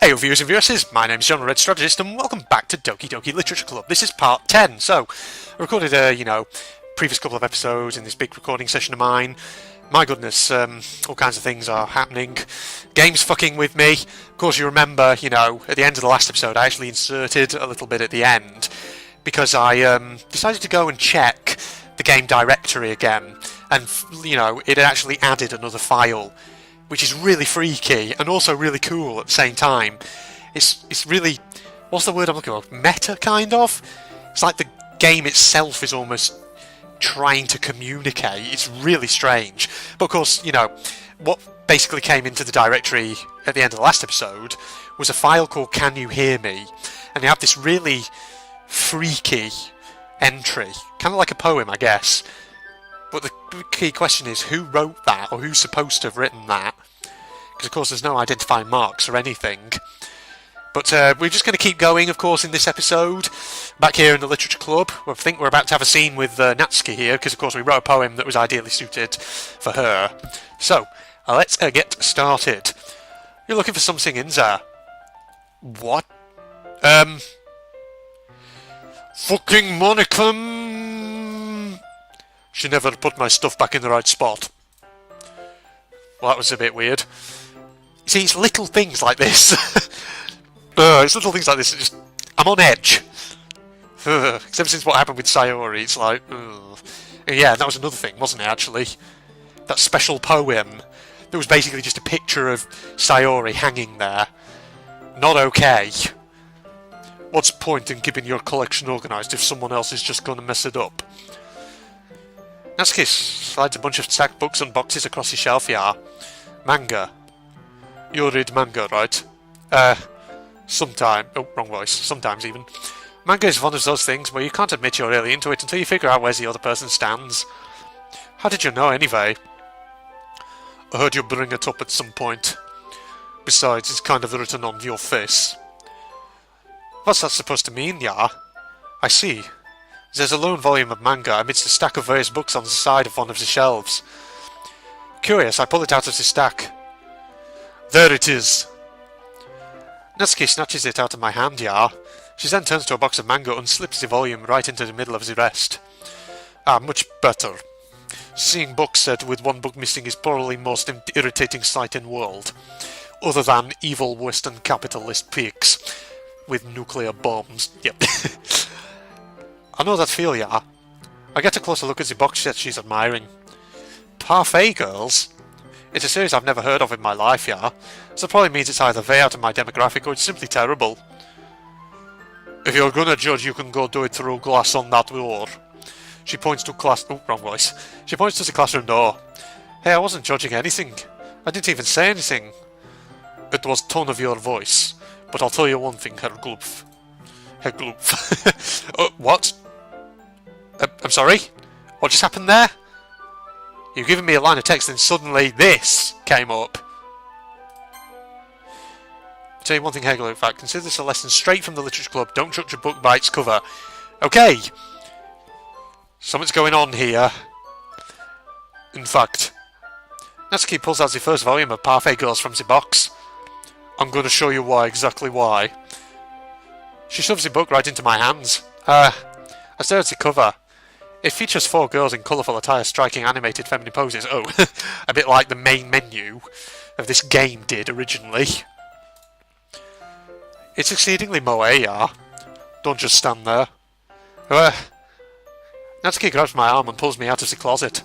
Hey viewers and viewers, my name is John Red Strategist and welcome back to Doki Literature Club. This is part 10, so I recorded previous couple of episodes in this big recording session of mine. My goodness, all kinds of things are happening. Game's fucking with me. Of course you remember, at the end of the last episode I actually inserted a little bit at the end because I decided to go and check the game directory again and, it had actually added another file, which is really freaky and also really cool at the same time. It's really, what's the word I'm looking for? Meta, kind of? It's like the game itself is almost trying to communicate. It's really strange. But of course, what basically came into the directory at the end of the last episode was a file called Can You Hear Me? And you have this really freaky entry, kind of like a poem, I guess. But the key question is, who wrote that, or who's supposed to have written that? Because of course there's no identifying marks or anything. But we're just going to keep going, of course, in this episode. Back here in the Literature Club, I think we're about to have a scene with Natsuki here, because of course we wrote a poem that was ideally suited for her. So, let's get started. You're looking for something in there. What? Fucking Monica! She never put my stuff back in the right spot. Well, that was a bit weird. See, it's little things like this. It's little things like this that just... I'm on edge. Except since what happened with Sayori, it's like... Yeah, that was another thing, wasn't it, actually? That special poem. That was basically just a picture of Sayori hanging there. Not okay. What's the point in keeping your collection organised if someone else is just going to mess it up? Natsuki slides a bunch of stacked books and boxes across his shelf, yeah. Manga. You read manga, right? Sometime. Oh, wrong voice. Sometimes, even. Manga is one of those things where you can't admit you're really into it until you figure out where the other person stands. How did you know, anyway? I heard you bring it up at some point. Besides, it's kind of written on your face. What's that supposed to mean, yeah? I see. There's a lone volume of manga amidst a stack of various books on the side of one of the shelves. Curious, I pull it out of the stack. There it is. Natsuki snatches it out of my hand, yeah. She then turns to a box of manga and slips the volume right into the middle of the rest. Ah, much better. Seeing books set with one book missing is probably the most irritating sight in the world. Other than evil Western capitalist pigs with nuclear bombs. Yep. I know that feel, yeah. I get a closer look at the box set she's admiring. Parfait Girls? It's a series I've never heard of in my life, yeah. So it probably means it's either way out of my demographic or it's simply terrible. If you're gonna judge, you can go do it through glass on that door. She points to class... Oh, wrong voice. She points to the classroom door. Hey, I wasn't judging anything. I didn't even say anything. It was tone of your voice. But I'll tell you one thing, Herr Glupf. Herr Glupf. What? I'm sorry? What just happened there? You've given me a line of text and suddenly this came up. I'll tell you one thing, Hegel, in fact, consider this a lesson straight from the Literature Club. Don't judge a book by its cover. Okay. Something's going on here. In fact, Natsuki pulls out the first volume of Parfait Girls from the box. I'm going to show you exactly why. She shoves the book right into my hands. I stare at the cover. It features 4 girls in colourful attire striking animated feminine poses. Oh, a bit like the main menu of this game did originally. It's exceedingly moe, yeah. Don't just stand there. Natsuki grabs my arm and pulls me out of the closet.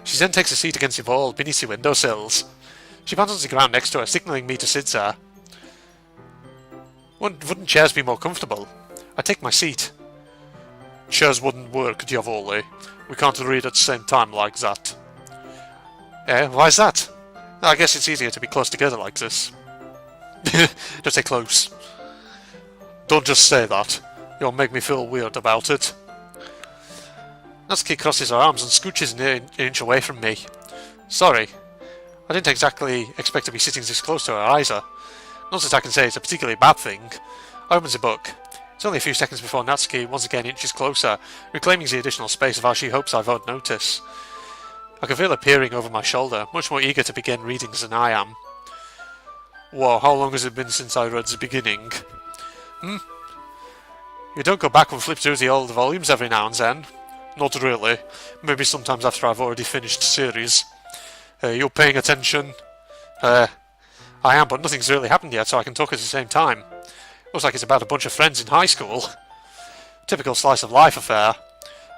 She then takes a seat against the wall beneath the windowsills. She pans on the ground next to her, signalling me to sit there. Wouldn't chairs be more comfortable? I take my seat. Chairs wouldn't work, Diavoli. We can't read at the same time like that. Why's that? I guess it's easier to be close together like this. Don't say close. Don't just say that. You'll make me feel weird about it. Natsuki crosses her arms and scooches an inch away from me. Sorry. I didn't exactly expect to be sitting this close to her either. Not that I can say it's a particularly bad thing. I opens the book. It's only a few seconds before Natsuki once again inches closer, reclaiming the additional space of how she hopes I won't notice. I can feel her peering over my shoulder, much more eager to begin reading than I am. Whoa, how long has it been since I read the beginning? Hmm? You don't go back and flip through the old volumes every now and then? Not really. Maybe sometimes after I've already finished the series. You're paying attention? I am, but nothing's really happened yet, so I can talk at the same time. Looks like it's about a bunch of friends in high school. Typical slice of life affair.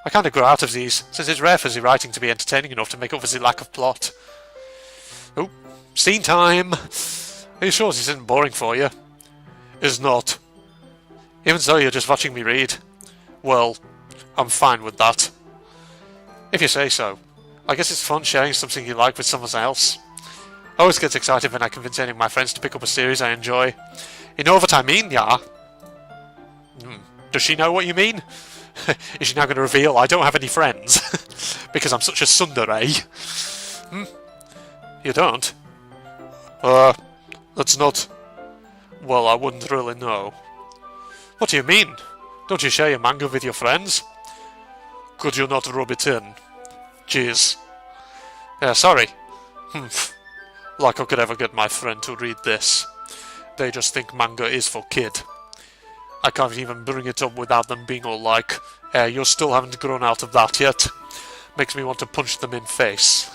I kind of grow out of these, since it's rare for the writing to be entertaining enough to make up for the lack of plot. Oh, scene time! Are you sure this isn't boring for you? It's not. Even so, you're just watching me read. Well, I'm fine with that. If you say so. I guess it's fun sharing something you like with someone else. I always get excited when I convince any of my friends to pick up a series I enjoy. You know what I mean, yeah? Does she know what you mean? Is she now going to reveal I don't have any friends? Because I'm such a tsundere? You don't? That's not... Well, I wouldn't really know. What do you mean? Don't you share your manga with your friends? Could you not rub it in? Jeez. Sorry. Like I could ever get my friend to read this. They just think manga is for kid. I can't even bring it up without them being all like, you still haven't grown out of that yet. Makes me want to punch them in face.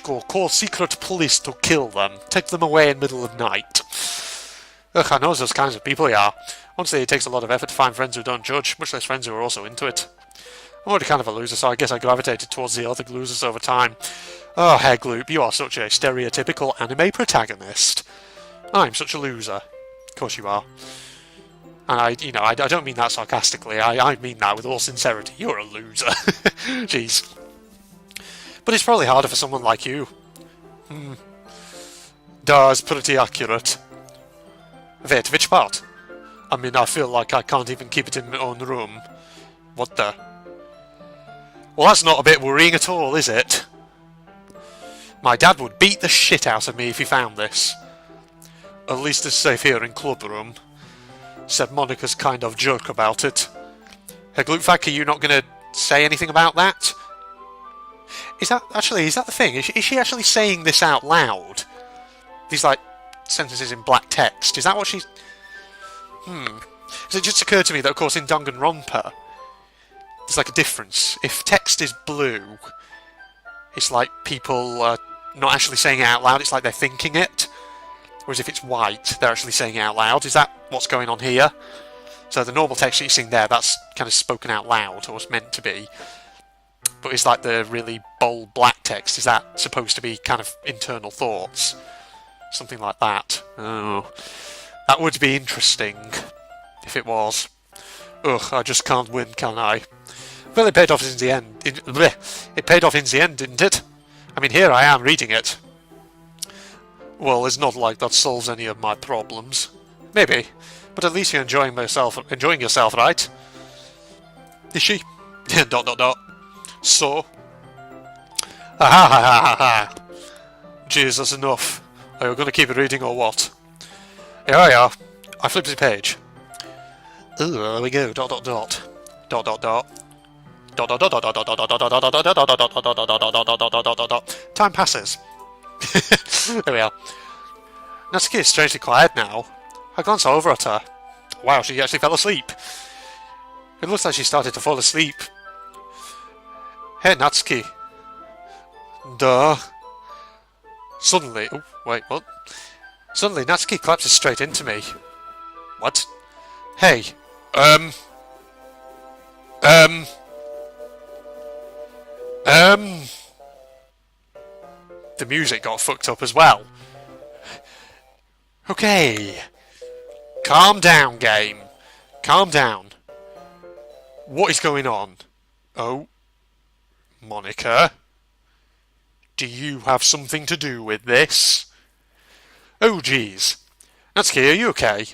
Call secret police to kill them. Take them away in middle of night. Ugh, I know those kinds of people, yeah. Honestly, it takes a lot of effort to find friends who don't judge, much less friends who are also into it. I'm already kind of a loser, so I guess I gravitated towards the other losers over time. Oh, Hegloop, you are such a stereotypical anime protagonist. I'm such a loser. Of course you are. And I don't mean that sarcastically, I mean that with all sincerity. You're a loser. Jeez. But it's probably harder for someone like you. That's pretty accurate. Wait, which part? I mean, I feel like I can't even keep it in my own room. What the? Well, that's not a bit worrying at all, is it? My dad would beat the shit out of me if he found this. At least it's safe here in club room. Said Monica's kind of jerk about it. Hey, Gloopfak, are you not going to say anything about that? Is that the thing? Is she actually saying this out loud? These, like, sentences in black text. Is that what she's... So it just occurred to me that, of course, in Danganronpa, there's, like, a difference. If text is blue, it's like people are not actually saying it out loud, it's like they're thinking it. Whereas if it's white, they're actually saying it out loud. Is that what's going on here? So the normal text that you're seeing there, that's kind of spoken out loud, or it's meant to be. But it's like the really bold black text, is that supposed to be kind of internal thoughts? Something like that. Oh, that would be interesting, if it was. Ugh, I just can't win, can I? Well, it paid off in the end. It paid off in the end, didn't it? I mean, here I am reading it. Well, it's not like that solves any of my problems. Maybe, but at least you're enjoying yourself, right? Is she? So? Ha ha ha ha ha! Jeez, that's enough. Are you going to keep reading or what? Yeah. I flipped the page. Ooh, there we go. Dot dot dot. Dot dot dot. Time passes. There we are. Natsuki is strangely quiet now. I glance over at her. Wow, she actually fell asleep. It looks like she started to fall asleep. Hey, Natsuki. Duh. Suddenly... Oh, wait, what? Suddenly, Natsuki collapses straight into me. What? Hey. The music got fucked up as well. Okay. Calm down, game. Calm down. What is going on? Oh. Monica? Do you have something to do with this? Oh, jeez. Natsuki, are you okay?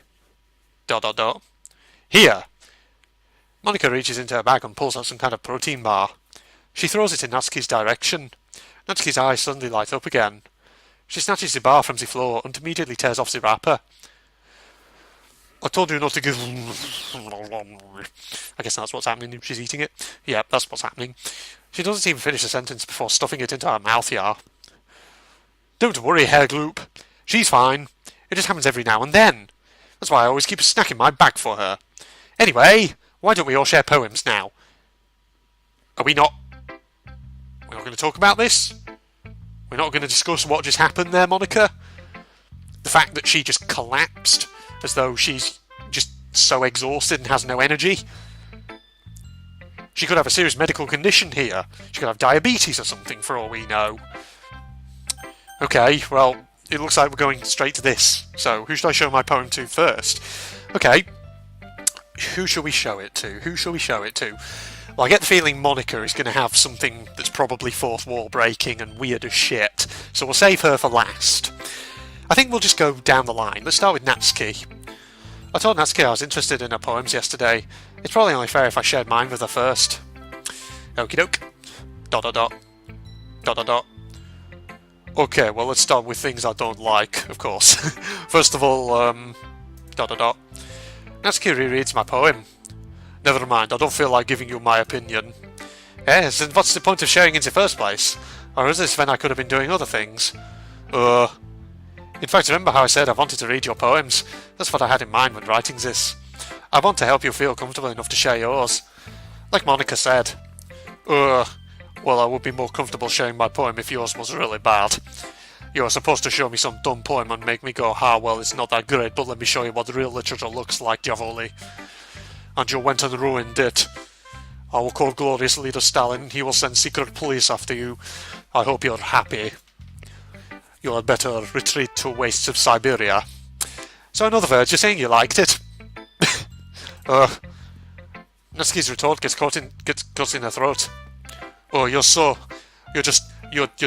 Dot dot dot. Here. Monica reaches into her bag and pulls out some kind of protein bar. She throws it in Natsuki's direction. Natsuki's eyes suddenly light up again. She snatches the bar from the floor and immediately tears off the wrapper. I told you not to give... I guess that's what's happening if she's eating it. Yeah, that's what's happening. She doesn't even finish a sentence before stuffing it into her mouth, yeah. Don't worry, Hair Gloop. She's fine. It just happens every now and then. That's why I always keep a snack in my bag for her. Anyway, why don't we all share poems now? Are we not... We're not going to talk about this? We're not going to discuss what just happened there, Monica? The fact that she just collapsed, as though she's just so exhausted and has no energy. She could have a serious medical condition here. She could have diabetes or something, for all we know. Okay, well, it looks like we're going straight to this. So, who should I show my poem to first? Okay, who shall we show it to? Who shall we show it to? Well, I get the feeling Monica is going to have something that's probably fourth wall breaking and weird as shit, so we'll save her for last. I think we'll just go down the line. Let's start with Natsuki. I told Natsuki I was interested in her poems yesterday. It's probably only fair if I shared mine with her first. Okie doke. Dot dot dot. Dot dot dot. Okay, well let's start with things I don't like, of course. First of all, dot dot dot. Natsuki rereads my poem. Never mind, I don't feel like giving you my opinion. Yes, and what's the point of sharing in the first place? Or is this when I could have been doing other things? In fact, remember how I said I wanted to read your poems? That's what I had in mind when writing this. I want to help you feel comfortable enough to share yours. Like Monica said. Well, I would be more comfortable sharing my poem if yours was really bad. You were supposed to show me some dumb poem and make me go, well, it's not that great, but let me show you what real literature looks like, Javoli. And you went and ruined it. I will call glorious leader Stalin. He will send secret police after you. I hope you're happy. You had better retreat to wastes of Siberia. So in other words, you're saying you liked it? Natsuki's retort gets caught in her throat. Oh, you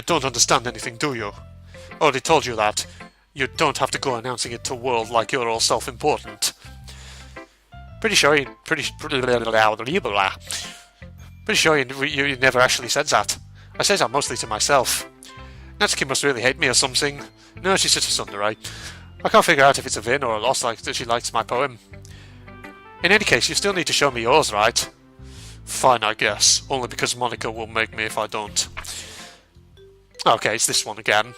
don't understand anything, do you? I already told you that. You don't have to go announcing it to the world like you're all self-important. Pretty sure you never actually said that. I say that mostly to myself. Natsuki must really hate me or something. No, she's just a tsundere. I can't figure out if it's a win or a loss like that she likes my poem. In any case, you still need to show me yours, right? Fine, I guess. Only because Monica will make me if I don't. Okay, it's this one again.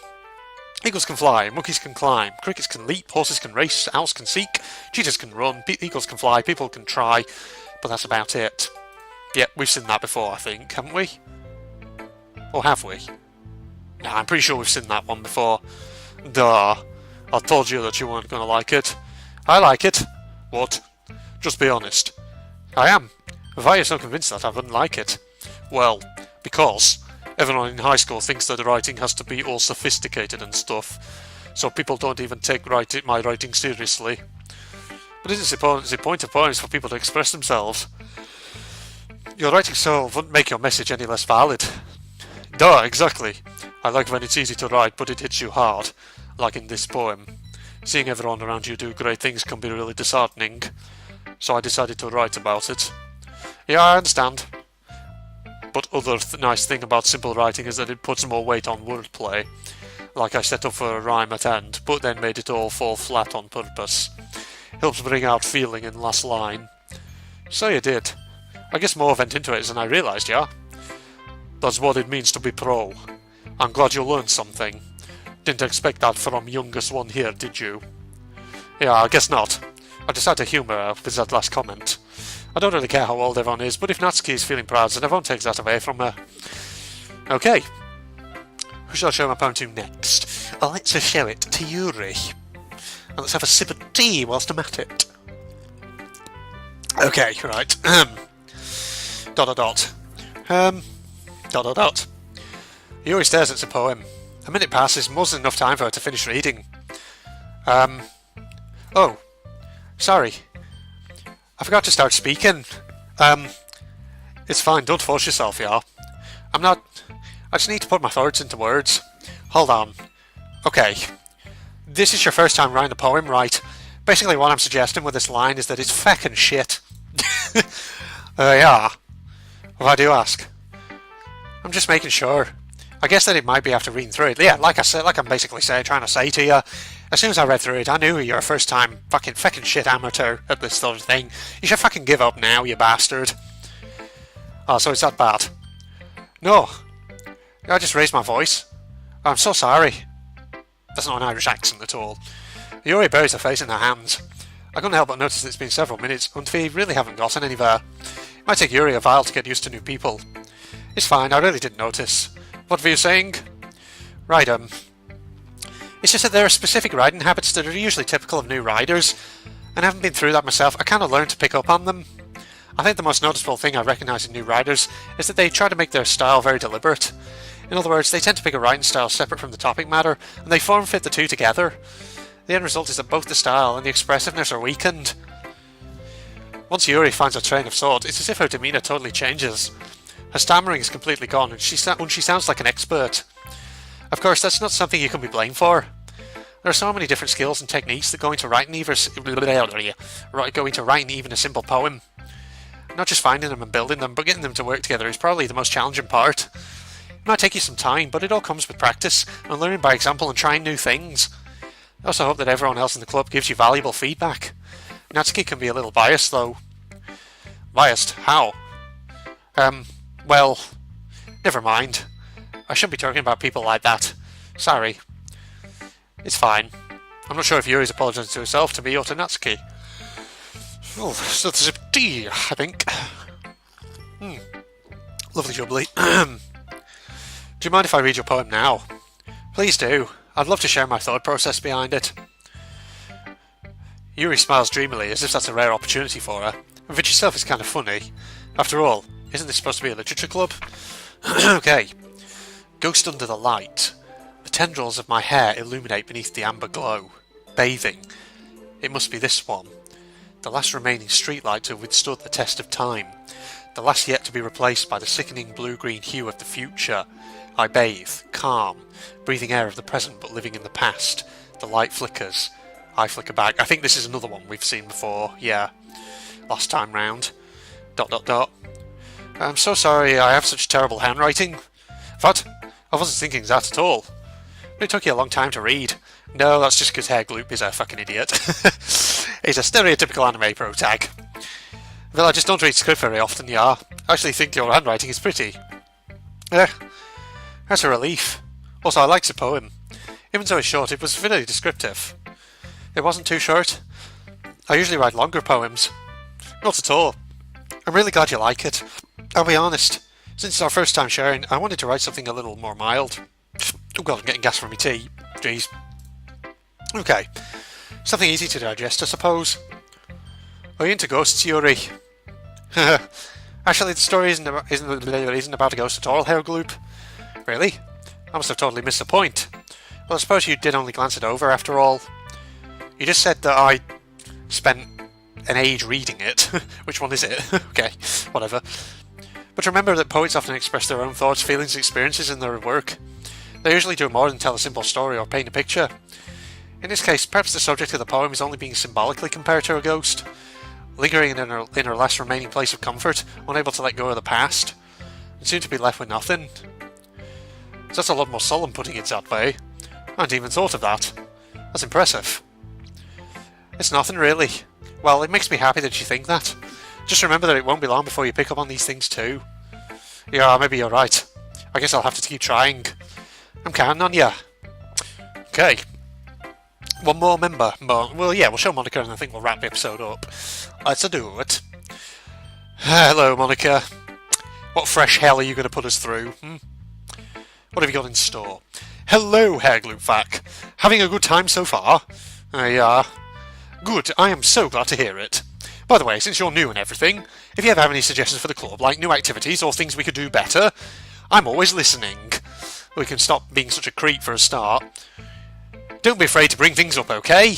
Eagles can fly, monkeys can climb, crickets can leap, horses can race, owls can seek, cheetahs can run, eagles can fly, people can try, but that's about it. Yep, we've seen that before, I think, haven't we? Or have we? No, I'm pretty sure we've seen that one before. Duh. I told you that you weren't going to like it. I like it. What? Just be honest. I am. Why are you so convinced that I wouldn't like it? Well, because everyone in high school thinks that writing has to be all sophisticated and stuff, so people don't even take my writing seriously. But isn't the point of poems for people to express themselves? Your writing style wouldn't make your message any less valid. Duh, exactly. I like when it's easy to write, but it hits you hard, like in this poem. Seeing everyone around you do great things can be really disheartening, so I decided to write about it. Yeah, I understand. But other nice thing about simple writing is that it puts more weight on wordplay. Like I set up for a rhyme at end, but then made it all fall flat on purpose. Helps bring out feeling in last line. So you did. I guess more went into it than I realised, yeah? That's what it means to be pro. I'm glad you learned something. Didn't expect that from youngest one here, did you? Yeah, I guess not. I decided to humour her with that last comment. I don't really care how old everyone is, but if Natsuki is feeling proud, then everyone takes that away from her. Okay. Who shall I show my poem to next? Well, let's show it to Yuri. And let's have a sip of tea whilst I'm at it. Okay, right. Dot dot dot. Dot dot dot. Yuri stares at the poem. A minute passes, more than enough time for her to finish reading. Oh. Sorry. I forgot to start speaking. It's fine, don't force yourself, yeah. I just need to put my thoughts into words. Hold on. Okay. This is your first time writing a poem, right? Basically what I'm suggesting with this line is that it's feckin' shit. Yeah. Why do you ask? I'm just making sure. I guess that it might be after reading through it. Yeah, like I said, like I'm basically trying to say to you, as soon as I read through it, I knew you're a first time fucking shit amateur at this sort of thing. You should fucking give up now, you bastard. Oh, so it's that bad? No. I just raised my voice. I'm so sorry. That's not an Irish accent at all. Yuri buries her face in her hands. I couldn't help but notice that it's been several minutes, and we really haven't gotten anywhere. It might take Yuri a while to get used to new people. It's fine, I really didn't notice. What were you saying? Right, it's just that there are specific riding habits that are usually typical of new riders, and I haven't been through that myself. I kind of learned to pick up on them. I think the most noticeable thing I recognise in new riders is that they try to make their style very deliberate. In other words, they tend to pick a riding style separate from the topic matter, and they form-fit the two together. The end result is that both the style and the expressiveness are weakened. Once Yuri finds a train of thought, it's as if her demeanour totally changes. Her stammering is completely gone, and she sounds like an expert. Of course, that's not something you can be blamed for. There are so many different skills and techniques that go into writing even a simple poem. Not just finding them and building them, but getting them to work together is probably the most challenging part. It might take you some time, but it all comes with practice and learning by example and trying new things. I also hope that everyone else in the club gives you valuable feedback. Natsuki can be a little biased, though. Biased? How? Well, never mind. I shouldn't be talking about people like that. Sorry. It's fine. I'm not sure if Yuri's apologising to herself, to me, or to Natsuki. Oh, so there's a tea, I think. Lovely jubbly. Do you mind if I read your poem now? Please do. I'd love to share my thought process behind it. Yuri smiles dreamily, as if that's a rare opportunity for her, which itself is kind of funny. After all, isn't this supposed to be a literature club? Okay. Ghost under the light. The tendrils of my hair illuminate beneath the amber glow. Bathing. It must be this one. The last remaining streetlight to have withstood the test of time. The last yet to be replaced by the sickening blue-green hue of the future. I bathe, calm, breathing air of the present but living in the past. The light flickers. I flicker back. I think this is another one we've seen before, yeah. Last time round. ... I'm so sorry I have such terrible handwriting. What? I wasn't thinking that at all. But it took you a long time to read. No, that's just because Herr Gloop is a fucking idiot. He's a stereotypical anime pro tag. Well, I just don't read script very often, yeah. I actually think your handwriting is pretty. That's a relief. Also, I liked the poem. Even though it's short, it was really descriptive. It wasn't too short. I usually write longer poems. Not at all. I'm really glad you like it. I'll be honest. Since it's our first time sharing, I wanted to write something a little more mild. Oh god, I'm getting gas from my tea. Jeez. Okay. Something easy to digest, I suppose. Are you into ghosts, Yuri? Actually, the story isn't about a ghost at all, Herr Gloop. Really? I must have totally missed the point. Well, I suppose you did only glance it over, after all. You just said that I spent an age reading it. Which one is it? Okay, whatever. But remember that poets often express their own thoughts, feelings, experiences in their work. They usually do more than tell a simple story or paint a picture. In this case, perhaps the subject of the poem is only being symbolically compared to a ghost, lingering in her last remaining place of comfort, unable to let go of the past, and soon to be left with nothing. So that's a lot more solemn putting it that way. I hadn't even thought of that. That's impressive. It's nothing, really. Well, it makes me happy that you think that. Just remember that it won't be long before you pick up on these things too. Yeah, maybe you're right. I guess I'll have to keep trying. I'm counting on you. Okay. One more member. Well, yeah, we'll show Monica and I think we'll wrap the episode up. Let's do it. Hello, Monica. What fresh hell are you going to put us through? What have you got in store? Hello, Herr Gloopvac. Having a good time so far? Yeah. Good, I am so glad to hear it. By the way, since you're new and everything, if you ever have any suggestions for the club, like new activities or things we could do better, I'm always listening. We can stop being such a creep for a start. Don't be afraid to bring things up, okay?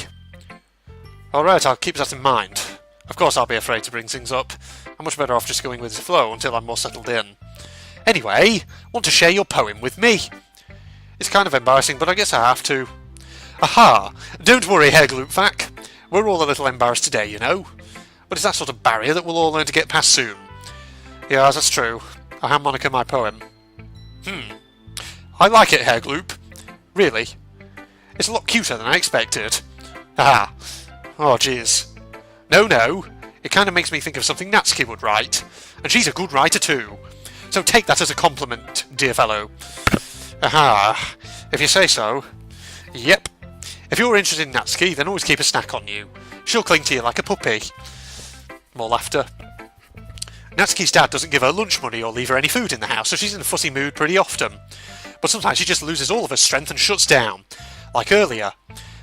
Alright, I'll keep that in mind. Of course I'll be afraid to bring things up. I'm much better off just going with the flow until I'm more settled in. Anyway, want to share your poem with me? It's kind of embarrassing, but I guess I have to. Aha! Don't worry, Herr Gloopvac. We're all a little embarrassed today, you know. But it's that sort of barrier that we'll all learn to get past soon. Yeah, that's true. I hand Monica my poem. I like it, Herr Gloop. Really. It's a lot cuter than I expected. Ah. Oh, jeez. No. It kind of makes me think of something Natsuki would write. And she's a good writer too. So take that as a compliment, dear fellow. Aha. If you say so. Yep. If you're interested in Natsuki, then always keep a snack on you. She'll cling to you like a puppy. More laughter. Natsuki's dad doesn't give her lunch money or leave her any food in the house, so she's in a fussy mood pretty often. But sometimes she just loses all of her strength and shuts down. Like earlier.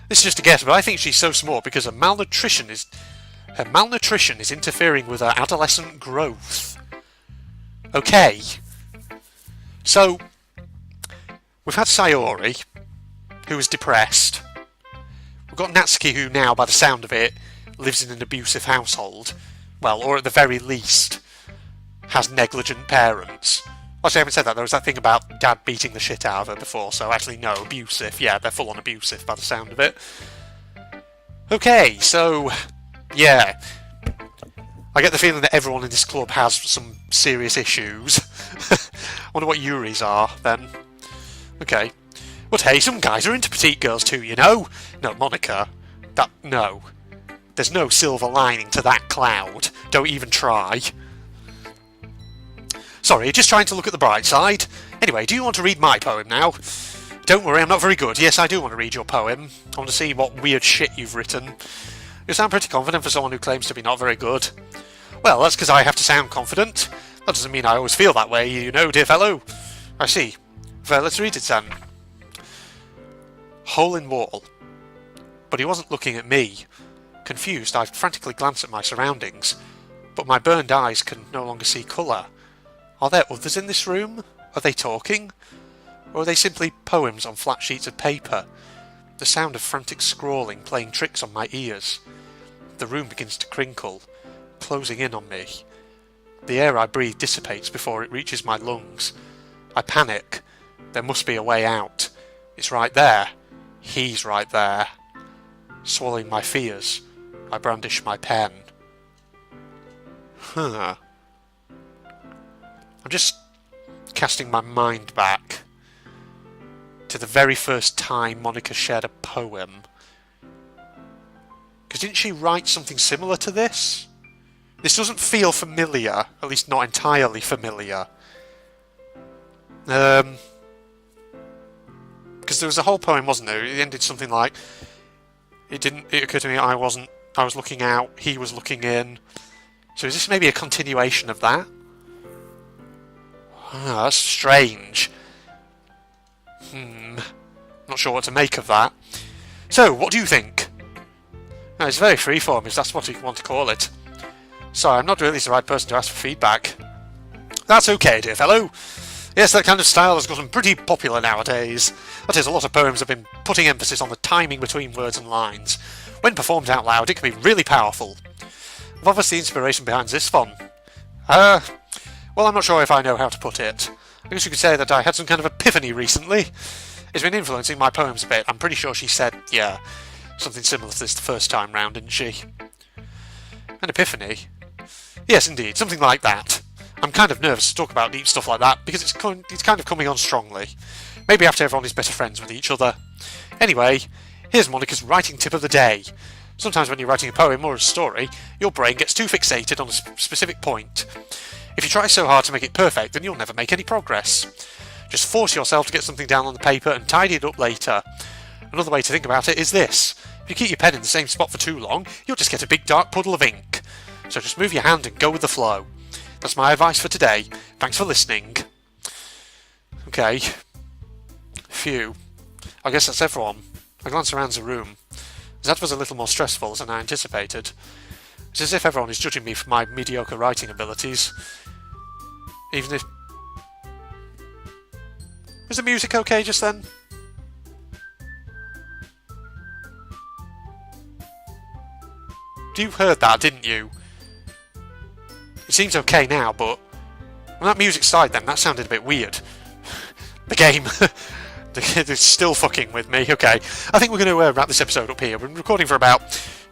This is just a guess, but I think she's so small because her malnutrition is interfering with her adolescent growth. Okay. So, we've had Sayori, who is depressed. We've got Natsuki, who now, by the sound of it, lives in an abusive household. Well, or at the very least, has negligent parents. Actually, I haven't said that. There was that thing about Dad beating the shit out of her before, so actually, no, abusive. Yeah, they're full-on abusive by the sound of it. Okay, so, yeah. I get the feeling that everyone in this club has some serious issues. I wonder what Yuri's are, then. Okay. But hey, some guys are into petite girls too, you know? No, Monica. No. There's no silver lining to that cloud. Don't even try. Sorry, just trying to look at the bright side. Anyway, do you want to read my poem now? Don't worry, I'm not very good. Yes, I do want to read your poem. I want to see what weird shit you've written. You sound pretty confident for someone who claims to be not very good. Well, that's because I have to sound confident. That doesn't mean I always feel that way, you know, dear fellow. I see. Well, let's read it then. Hole in wall. But he wasn't looking at me. Confused, I frantically glanced at my surroundings, but my burned eyes can no longer see colour. Are there others in this room? Are they talking? Or are they simply poems on flat sheets of paper? The sound of frantic scrawling playing tricks on my ears. The room begins to crinkle, closing in on me. The air I breathe dissipates before it reaches my lungs. I panic. There must be a way out. It's right there. He's right there. Swallowing my fears, I brandish my pen. I'm just casting my mind back to the very first time Monica shared a poem. Because didn't she write something similar to this? This doesn't feel familiar, at least not entirely familiar. Because there was a whole poem, wasn't there? It ended something like, it occurred to me I was looking out, he was looking in. So is this maybe a continuation of that? Oh, that's strange. Not sure what to make of that. So, what do you think? No, it's very freeform, if that's what you want to call it. Sorry, I'm not really the right person to ask for feedback. That's okay, dear fellow. Yes, that kind of style has gotten pretty popular nowadays. That is, a lot of poems have been putting emphasis on the timing between words and lines. When performed out loud, it can be really powerful. What was the inspiration behind this one? Well, I'm not sure if I know how to put it. I guess you could say that I had some kind of epiphany recently. It's been influencing my poems a bit. I'm pretty sure she said, yeah, something similar to this the first time round, didn't she? An epiphany? Yes, indeed, something like that. I'm kind of nervous to talk about deep stuff like that, because it's kind of coming on strongly. Maybe after everyone is better friends with each other. Anyway, here's Monica's writing tip of the day. Sometimes when you're writing a poem or a story, your brain gets too fixated on a specific point. If you try so hard to make it perfect, then you'll never make any progress. Just force yourself to get something down on the paper and tidy it up later. Another way to think about it is this. If you keep your pen in the same spot for too long, you'll just get a big dark puddle of ink. So just move your hand and go with the flow. That's my advice for today. Thanks for listening. Okay. Phew. I guess that's everyone. I glance around the room. That was a little more stressful than I anticipated. It's as if everyone is judging me for my mediocre writing abilities. Even if... Was the music okay just then? You heard that, didn't you? It seems okay now, but when that music started then, that sounded a bit weird. The game... They're still fucking with me. Okay, I think we're going to wrap this episode up here. We're recording for about,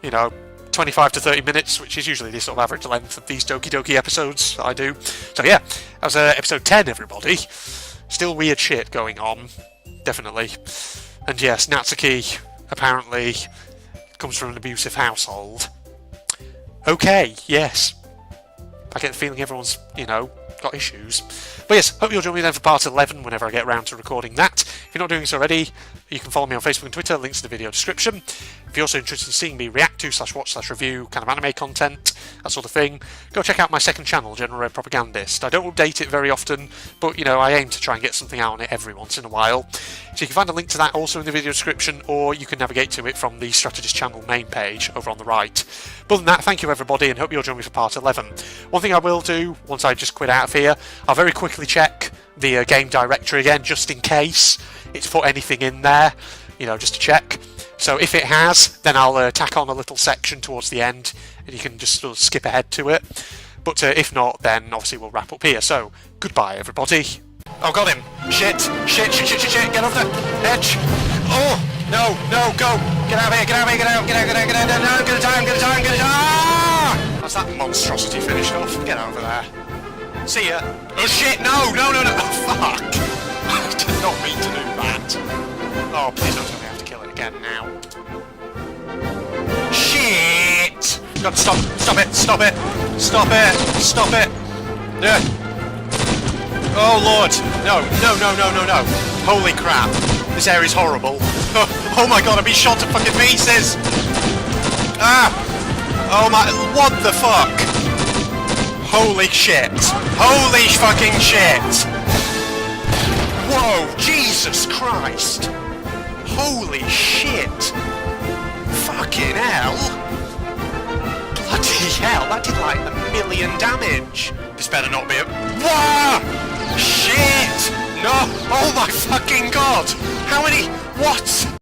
25 to 30 minutes, which is usually the sort of average length of these Doki episodes that I do. So yeah, that was episode 10, everybody. Still weird shit going on, definitely. And yes, Natsuki apparently comes from an abusive household. Okay, yes. I get the feeling everyone's, got issues. But yes, hope you'll join me then for part 11 whenever I get around to recording that. If you're not doing so already, You can follow me on Facebook and Twitter, links in the video description. If you're also interested in seeing me react to /watch/review kind of anime content, that sort of thing, go check out my second channel, General Red Propagandist. I don't update it very often, but you know, I aim to try and get something out on it every once in a while. So you can find a link to that also in the video description, or you can navigate to it from the Strategist channel main page over on the right. But other than that, thank you everybody, and hope you'll join me for part 11. One thing I will do, once I just quit out of here, I'll very quickly check the game directory again, just in case it's put anything in there, you know, just to check. So if it has, then I'll tack on a little section towards the end, and you can just sort of skip ahead to it. But if not, then obviously we'll wrap up here. So, goodbye everybody. Oh, got him. Shit, get off the edge. Oh, no, go. Get out of here, get out, no, get a time. That's that monstrosity finished off. Get over there. See ya. Oh shit, no. Oh, fuck. I did not mean to do that. Oh, please don't tell me I have to kill it again now. Shit! Got to stop it. Yeah. Oh lord, no. Holy crap, this area's horrible. Oh my god, I'm being shot to fucking pieces! Ah! Oh my, what the fuck? Holy shit. Holy fucking shit! Whoa, Jesus Christ! Holy shit! Fucking hell! Bloody hell, that did like 1,000,000 damage! This better not be a... Wah! Shit! No! Oh my fucking god! How many... What?